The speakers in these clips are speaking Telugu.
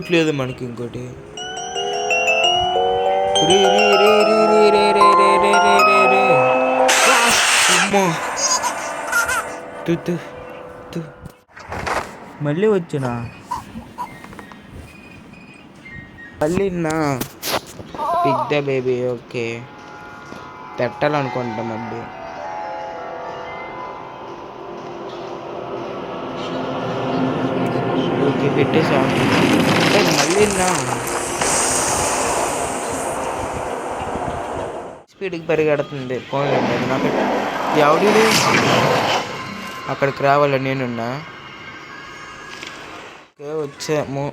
లిఫ్ట్ లేదు మనకి ఇంకోటి. మళ్ళీ వచ్చినా మళ్ళీ నా పిక్ ద బేబీ. ఓకే పెట్టాలనుకుంటా మళ్ళీ. ఓకే పెట్టేసా. మళ్ళీ నా స్పీడ్కి పరిగెడుతుంది. పోయింది నాకు. ఎవడి అక్కడికి రావాల నేనున్నా. ఓకే వచ్చాము.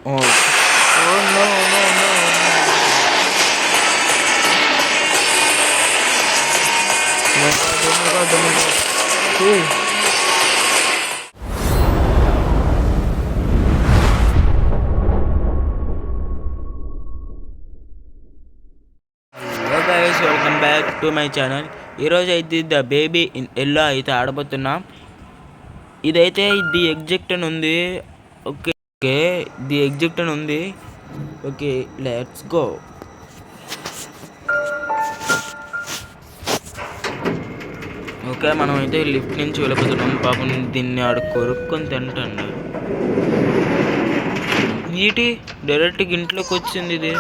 Welcome back to my channel. ఈరోజు అయితే ద బేబీ ఇన్ ఎల్లో అయితే ఆడబోతున్నాం. ఇదైతే ది ఎగ్జిట్ అని ఉంది. ఓకే ది ఎగ్జిట్ అని ఉంది. Okay let's go. ఓకే మనం అయితే లిఫ్ట్ నుంచి వెళ్ళిపోతున్నాం. పాపం దీన్ని ఆడ కొరుక్కొని తింటాడు. ఏంటి డైరెక్ట్గా ఇంట్లోకి వచ్చింది ఇది.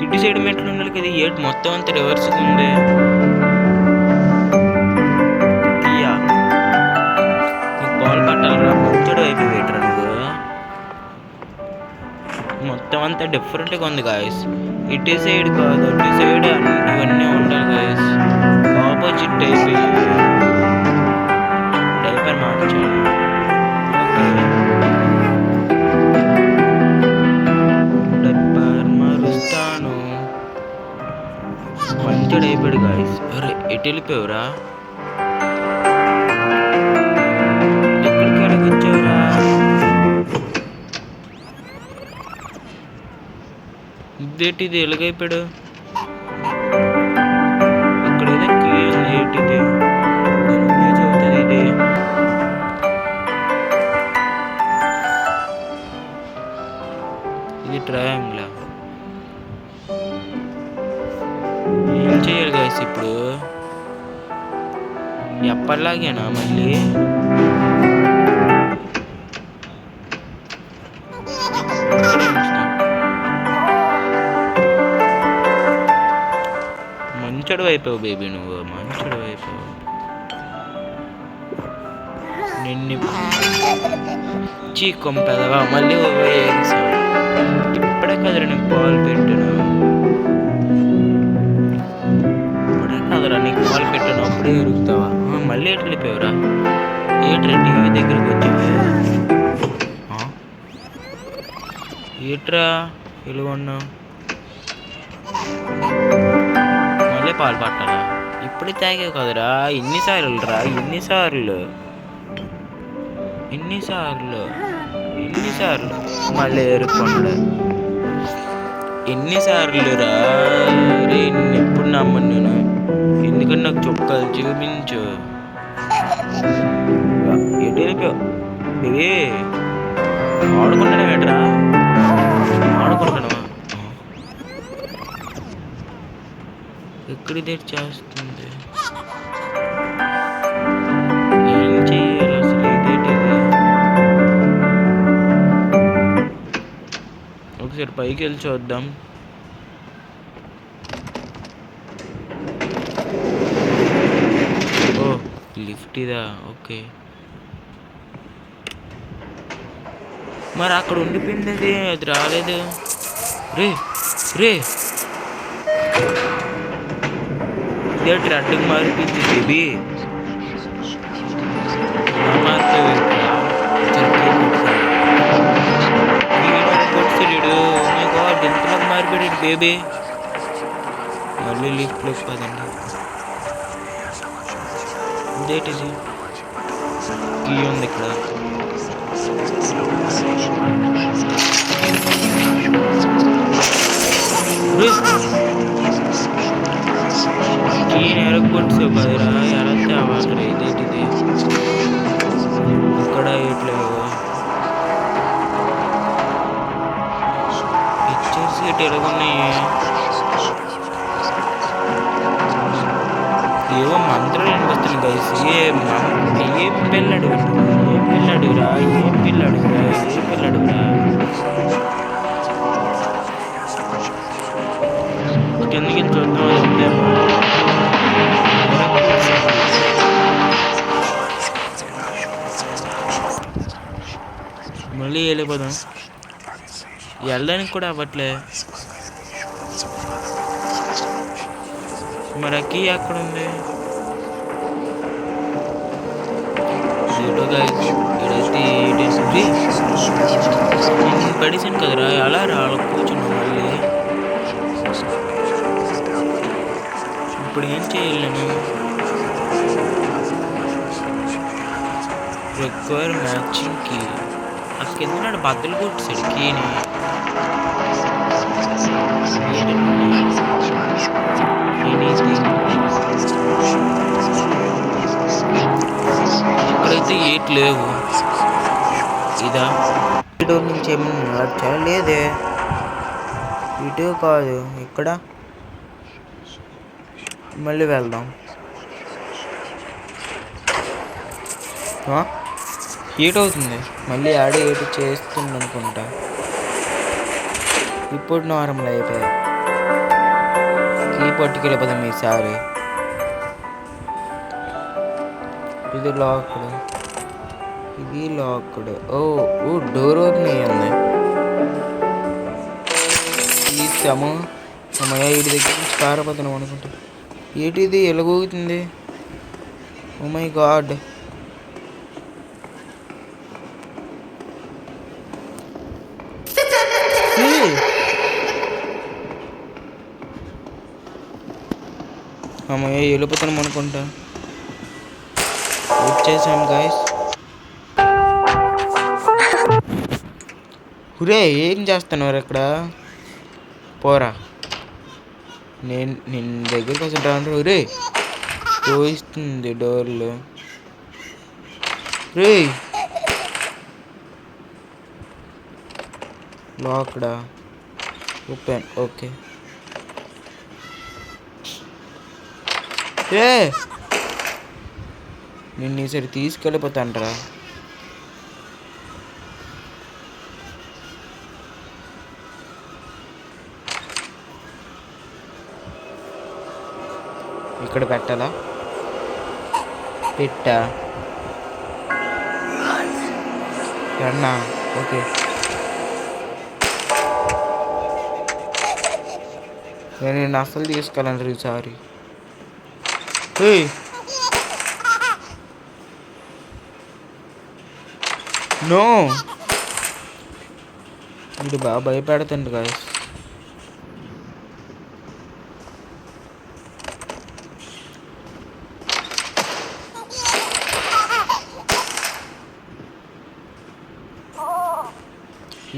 ఇటు సైడ్ మెట్లు ఉండాలి కదా. ఏడు మొత్తం అంతా రివర్స్గా ఉంది. నీకు బాల్ పట్టాలరా. మంచోడు అయిపోయి పెట్టరా నువ్వు. మొత్తం అంతా డిఫరెంట్గా ఉంది గాయస్. ఇటు సైడ్ కాదు అటు సైడ్ ఇవన్నీ ఉండాలి గాయస్. ఆపోజిట్ అయిపోయి డైపర్ మార్చాను. డైపర్ మారుస్తాను. మంచోడు అయిపోయాడు గాయస్. అరే ఎటు వెళ్ళిపోయావురా. ఎక్కడికి వెళ్ళకొచ్చావురా. ఇదేంటిది ఎలాగైపోయాడు. ఇక్కడ ఏదో కీ ఉంది. ఏంటిది యూజ్ అవుతుంది ఇది. ఇది ట్రయాంగిల్. ఏం చేయాలి గాయస్ ఇప్పుడు. ఎప్పటిలాగేనా మళ్ళీ. మంచోడు అయిపోయావు బేబీ నువ్వు. మంచోడు అయిపోయావు. నిన్ను చీకొంపెదవా మళ్ళీ ఇప్పుడే కదరా నీకు బాల్ పెట్టాను. ఇప్పుడే కదరా నీకు బాల్ పెట్టాను. అప్పుడే ఎరుగుతావా. మళ్ళీ ఎటు వెళ్ళిపోయావురా. ఏట్రా టీవీ దగ్గరికి వచ్చావు. ఏట్రా ఇలుగొన్నావు. మళ్ళీ పాలు పట్టాలా. ఇప్పుడే తాగావు కదరా. ఎన్నిసార్లు రా. ఎన్నిసార్లు మళ్ళీ ఎరుక్కుండా. ఎన్నిసార్లు రా. రే ఎప్పుడు నమ్మను నేను. ఎందుకంటే నాకు చొక్కాలు చూపించు. ఎటు వెళ్ళిపోయావు బేబీ. ఆడుకుంటానే వేటరా. ఆడుకుంటానవా. ఎక్కడిదే చేస్తుంది. ఏం చెయ్యాలి అసలు. ఇదేంటిది. ఒకసారి పైకి వెళ్ళి చూద్దాం. ఓ లిఫ్ట్ ఇదా. ఓకే మరి అక్కడ ఉండిపోయింది అది. అది రాలేదు. రే ఇదేంటి అడ్డుకు మారిపోయింది బేబీ. ఎంతలోకి మారిపోయాడు బేబీ. మళ్ళీ లిఫ్ట్లోకి పదండి. ఇదేంటిది కీ ఉంది ఇక్కడ. కీ ఎరగొట్టు కదరా. ఎలా తేవాలి. ఇదేంటిది ఇక్కడ ఇట్లా లెటర్స్ గట్టి ఎలాగున్నాయి? ఏవో మంత్రాలు అనిపిస్తుంది గైస్. ఏం పిల్లడు ఏం పిల్లడురా ఏం పిల్లడురా ఏం పిల్లడురా. కిందకి చూద్దాం అది ఉందేమో. మళ్ళీ వెళ్ళిపోదాం. వెళ్ళడానికి కూడా అవ్వట్లే. మరి ఆ కీ ఎక్కడ ఉంది? నేను పడేసాను కదరా, అలా రా అలా కూర్చున్నాను. మళ్ళీ ఇప్పుడు ఏం చేయాలి నేను? Require matching key. ఆ కింద నాడు బద్దలు కొట్టేసాడు కీని. ఇక్కడైతే 8 లేవు. ఇదా డోర్ నుంచి ఏమన్నా లేదే. ఇటు కాదు ఇక్కడ. మళ్ళీ వెళ్దాం. ఏట్ అవుతుంది మళ్ళీ ఆడే ఏటు చేస్తుంది అనుకుంటా. ఇప్పుడు నార్మల్ అయిపోయాయి. కీ పట్టుకెళ్ళిపోదాం ఈసారి. ఇది లాక్డ్, ఇది లాక్డ్. ఓ డోర్ ఓపెన్ అయ్యింది. తీసాము. అమ్మయ్య వీటి దగ్గర నుంచి పారిపోతున్నాం అనుకుంటా. ఏంటిది ఎలాగోగుతుంది? Oh my God. అమ్మయ్య వెళ్ళిపోతున్నాం అనుకుంటా. వచ్చేసాం గాయస్. హురే ఏం చేస్తున్నారు ఇక్కడ? పోరా, నేను దగ్గరికి వస్తుంటా అంటే హురే పోయిస్తుంది డోర్లు. రే లాక్డా? ఓపెన్. ఓకే. రే నిన్ను ఈసారి తీసుకెళ్ళిపోతాంటరా. ఇక్కడ పెట్టాలా? పెట్టా అన్నా. ఓకే. నేను అసలు తీసుకెళ్ళండి ఈసారి. నో, ఇది బాగా భయపెడుతుంది కదా.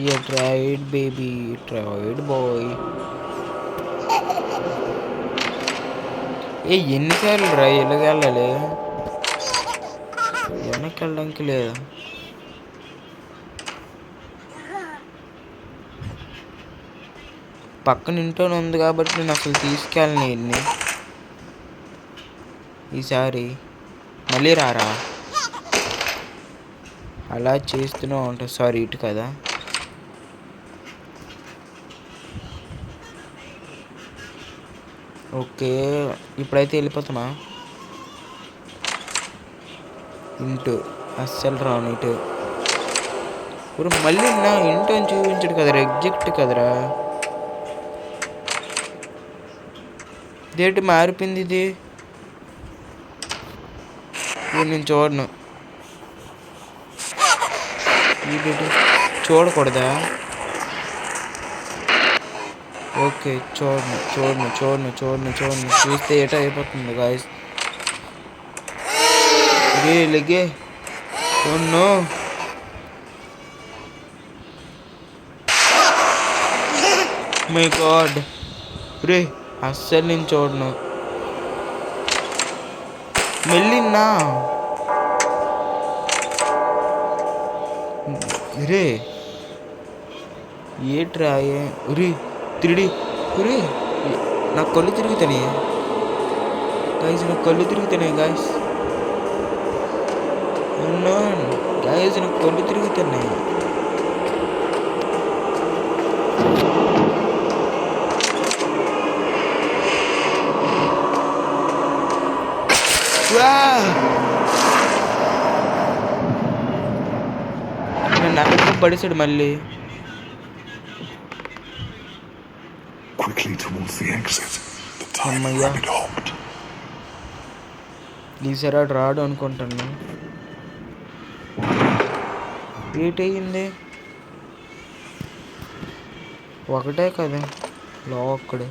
You tried baby, tried boy. ఎన్నిసార్లు రా ఎలాగెళ్ళాలి? వెనక్కి వెళ్ళడానికి లేదా? పక్కన ఇంట్లోనే ఉంది కాబట్టి నేను అసలు తీసుకెళ్ళను ఎన్ని. ఈసారి మళ్ళీ రారా. అలా చేస్తూనే ఉంటా. సారీ ఇటు కదా. ఓకే ఇప్పుడైతే వెళ్ళిపోతున్నా. ఇంటూ అస్సలు రాను ఇటు. ఇప్పుడు మళ్ళీ నా ఇంటూ అని చూపించడు కదరా. ఎగ్జెక్ట్ కదరా. ఇదేంటి మారిపోయింది ఇది? నేను చూడను. ఇది చూడకూడదా? ఓకే చూడను చూడను చూడను చూడను చూడను. చూస్తే ఏటో అయిపోతుంది గాయస్. లెగే. Oh no. My god. రే అస్సలు నేను చూడను. మెల్లిన్నా రే ఏట్రా. రే 3D. ఒరే నాకు కళ్ళు తిరుగుతున్నాయి గైస్, నాకు కళ్ళు తిరుగుతున్నాయి గైస్. గైస్ నాకు కళ్ళు తిరుగుతున్నాయి. నన్ను అక్కడికి పడేసాడు మళ్ళీ. అమ్మయ్యా, ఈసారి రాడు అనుకుంటాను. ఏటయింది? ఒకటే కదా లో ఒక్కడే.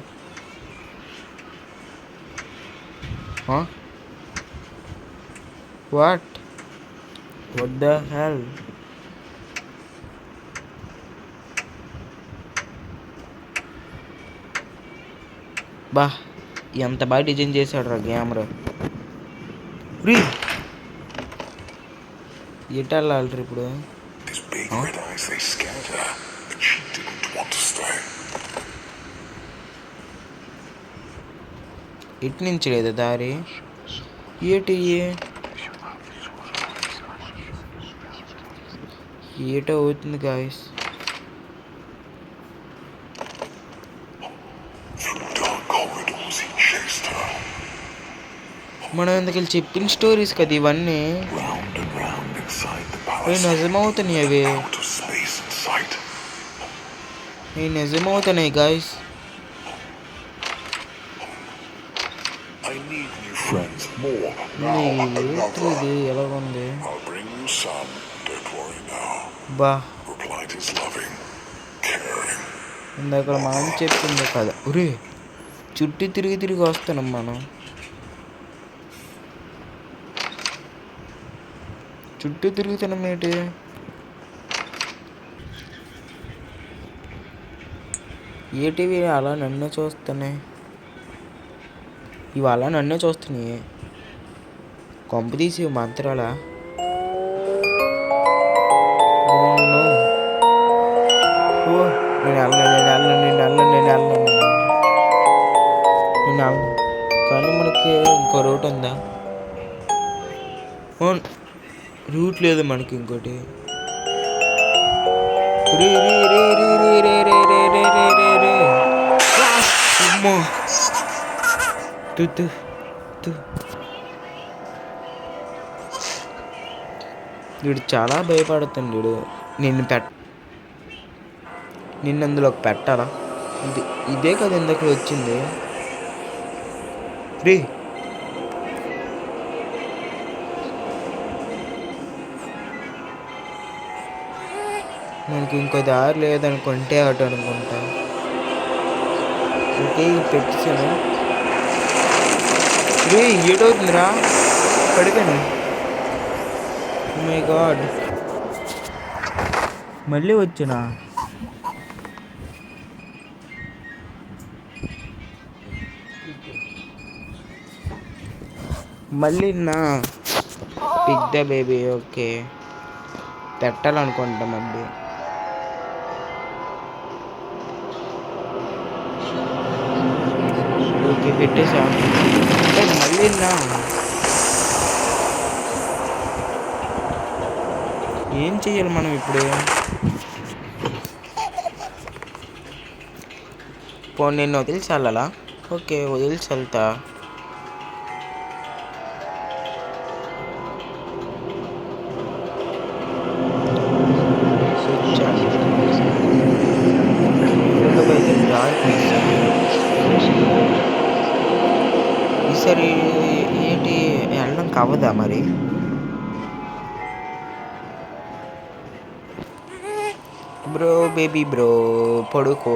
What the hell? బా ఎంత బాగా డిజైన్ చేశాడు రా కెమెరా. ఎటు వెళ్ళాలి ఇప్పుడు? ఇటు నుంచి లేదా దారి? ఏటి ఏటో అవుతుంది గాయస్. మనం ఎందుకు చెప్పిన స్టోరీస్ కదా ఇవన్నీ, నిజమవుతున్నాయి. అవి నిజమవుతున్నాయి గాయస్. ఇది ఎలా ఉంది? బా ఇందాక మనం చెప్పింది కదా. ఒరే చుట్టూ తిరిగి వస్తున్నాం మనం. చుట్టూ తిరుగుతున్నాం ఏంటి? ఏటివి అలా నన్నే చూస్తున్నాయి? ఇవాళ నన్నే చూస్తున్నాయి. కొంప తీసి మంత్రాలా? నేను కానీ మనకి ఇంకో రూట్ ఉందా? రూట్ లేదు మనకి ఇంకోటి. వీడు చాలా భయపడుతుంది. వీడు నిన్ను అందులోకి పెట్టాలా? ఇదే కదా ఇందాక వచ్చింది. మనకి ఇంకో దారి లేదనుకుంటే అటు అనుకుంటా. ఓకే పెట్టేసాను. ఏటవుతుందిరా? పడిపోయాను. మై గాడ్, మళ్ళీ వచ్చినా? మళ్ళీ నా పిక్ ద బేబీ. ఓకే పెట్టాలనుకుంటా మళ్ళీ. ఓకే పెట్టేసా. మళ్ళీ నా ఏం చెయ్యాలి మనం ఇప్పుడు? పోనీ నేను వదిలిచి వెళ్ళాలా? ఓకే వదిలిచి వెళ్తా. ఈసారి ఏంటి వెళ్ళడం కావదా మరి? బ్రో బేబీ బ్రో పడుకో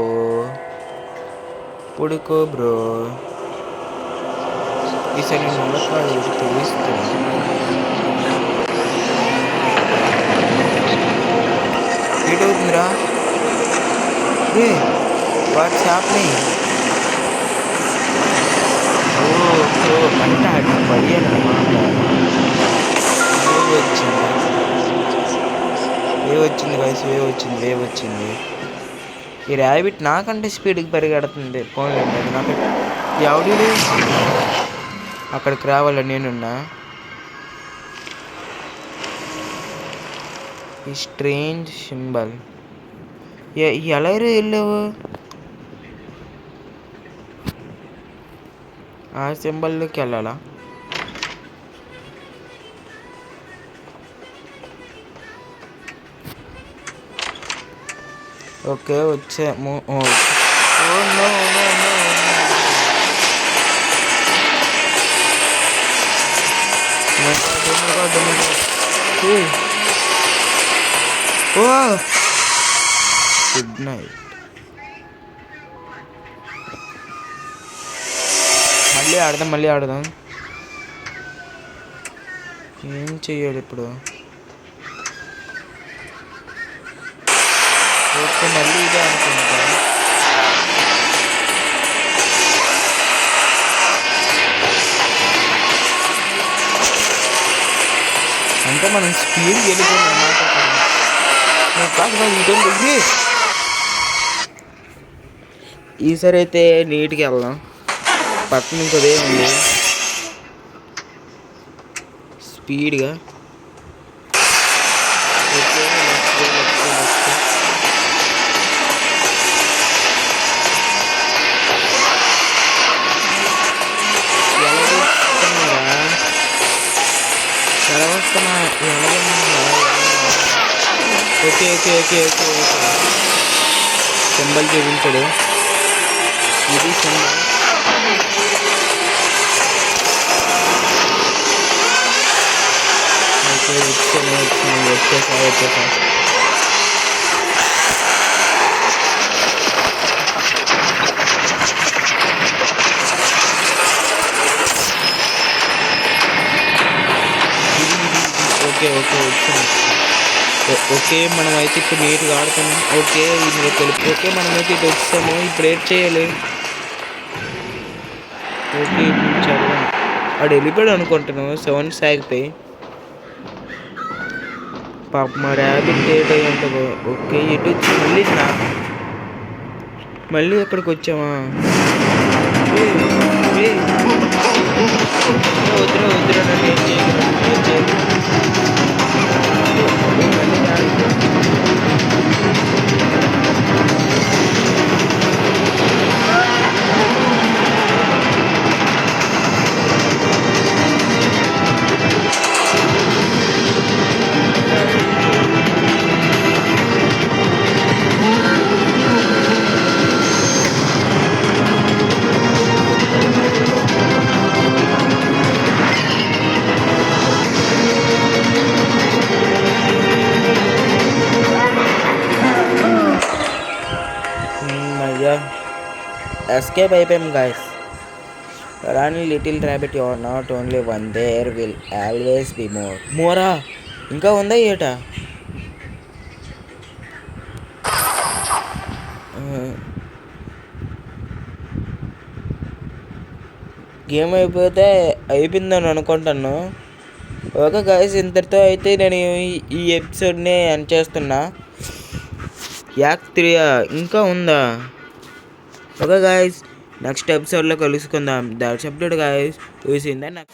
బ్రో. ఈసారి నమ్మకాలు తెలుస్తుంది. ఏటవుతుందిరా? What's happening? అంటే అటు పడియాలన్నమాట. వే వచ్చింది గాయ్స్, వే వచ్చింది. ఈ ర్యాబిట్ నాకంటే స్పీడ్కి పరిగెడుతుంది. పోన్లేండి అది నాకు. ఎవడు అక్కడికి రావాల నేనున్నా. ఈ స్ట్రేంజ్ సింబల్ ఎలా వెళ్ళావు? ఆ సింబల్లోకి వెళ్ళాలా? ఓకే వచ్చాము. Good night. మళ్ళీ ఆడదాం. ఏం చెయ్యాలి ఇప్పుడు? ఓకే మళ్ళీ ఇదే అనుకుంటా. అంటే మనం స్పీడ్ వెళ్ళిపోయింది అన్నమాట. ఈసారి అయితే నీట్గా వెళ్దాం. పక్కన ఇంకోదే ఉంది స్పీడ్గా. ఓకే సింబల్ చూపించాడు. ఇది సింబల్. వచ్చేసా. ఓకే వచ్చాను. ఓకే మనమైతే ఇప్పుడు నీట్గా ఆడుతున్నాం. ఓకే ఇందులో తెలుపు. ఓకే మనమైతే ఇటు వచ్చాము. ఇప్పుడు ఏం చేయాలి? ఓకే ఇప్పుడు చదవాలి. వాడు వెళ్ళిపోయాడు అనుకుంటున్నాను. 7 సాగిపోయి పాప మా ర్యాబిట్ డేట్ అయ్యి ఉంటుందో. ఓకే ఇటు వచ్చి మళ్ళీ ఎక్కడికి వచ్చామా? వద్దురా నన్ను ఏం చేయలేదు. Escape అయిపోయాం guys. Run little rabbit, you are not only one, there will always be more. మోరా ఇంకా ఉందా ఏటా? గేమ్ అయిపోయిందని అనుకుంటాను. ఓకే గాయస్ ఇంతటితో అయితే నేను ఈ ఎపిసోడ్ని ఎండ్ చేస్తున్నా. యాక్ట్ 3 ఇంకా ఉందా? ఓకే గాయస్ నెక్స్ట్ ఎపిసోడ్లో కలుసుకుందాం. That's update guys. చూసిందా నాకు.